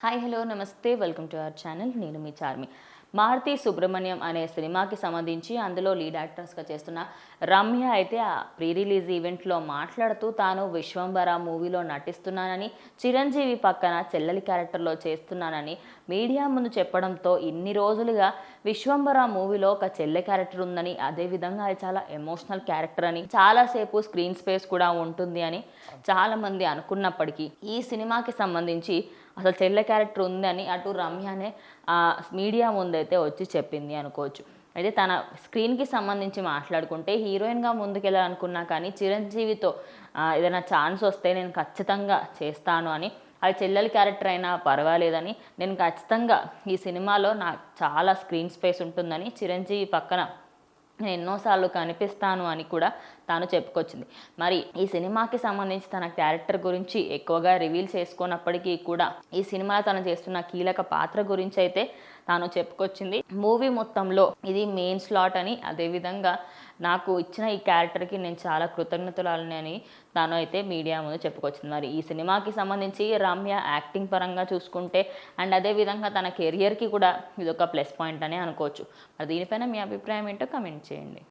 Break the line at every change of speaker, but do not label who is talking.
Hi hello నమస్తే welcome to our channel. నేను మీ చార్మి. మారుతి సుబ్రహ్మణ్యం అనే సినిమాకి సంబంధించి అందులో లీడ్ యాక్టర్స్గా చేస్తున్న రమ్య అయితే ఆ ప్రీ రిలీజ్ ఈవెంట్లో మాట్లాడుతూ తాను విశ్వంబర మూవీలో నటిస్తున్నానని, చిరంజీవి పక్కన చెల్లెలి క్యారెక్టర్లో చేస్తున్నానని మీడియా ముందు చెప్పడంతో ఇన్ని రోజులుగా విశ్వంబర మూవీలో ఒక చెల్లె క్యారెక్టర్ ఉందని, అదేవిధంగా అది చాలా ఎమోషనల్ క్యారెక్టర్ అని, చాలాసేపు స్క్రీన్ స్పేస్ కూడా ఉంటుంది అని చాలామంది అనుకున్నప్పటికీ ఈ సినిమాకి సంబంధించి అసలు చెల్లె క్యారెక్టర్ ఉందని అటు రమ్యనే మీడియా ముందైతే వచ్చి చెప్పింది అనుకోవచ్చు. అయితే తన స్క్రీన్కి సంబంధించి మాట్లాడుకుంటే హీరోయిన్గా ముందుకెళ్ళాలనుకున్నా కానీ చిరంజీవితో ఏదైనా ఛాన్స్ వస్తే నేను ఖచ్చితంగా చేస్తాను అని, అది చెల్లెలి క్యారెక్టర్ అయినా పర్వాలేదని, నేను ఖచ్చితంగా ఈ సినిమాలో నాకు చాలా స్క్రీన్ స్పేస్ ఉంటుందని, చిరంజీవి పక్కన నేను ఎన్నోసార్లు కనిపిస్తాను అని కూడా తాను చెప్పుకొచ్చింది. మరి ఈ సినిమాకి సంబంధించి తన క్యారెక్టర్ గురించి ఎక్కువగా రివీల్ చేసుకున్నప్పటికీ కూడా ఈ సినిమాలో తను చేస్తున్న కీలక పాత్ర గురించి అయితే తాను చెప్పుకొచ్చింది. మూవీ మొత్తంలో ఇది మెయిన్ స్లాట్ అని, అదేవిధంగా నాకు ఇచ్చిన ఈ క్యారెక్టర్కి నేను చాలా కృతజ్ఞతలని అని తాను అయితే మీడియా ముందు చెప్పుకొచ్చింది. మరి ఈ సినిమాకి సంబంధించి రమ్య యాక్టింగ్ పరంగా చూసుకుంటే అండ్ అదేవిధంగా తన కెరియర్కి కూడా ఇది ఒక ప్లస్ పాయింట్ అనే అనుకోవచ్చు. మరి దీనిపైన మీ అభిప్రాయం ఏంటో కమెంట్ చేయండి.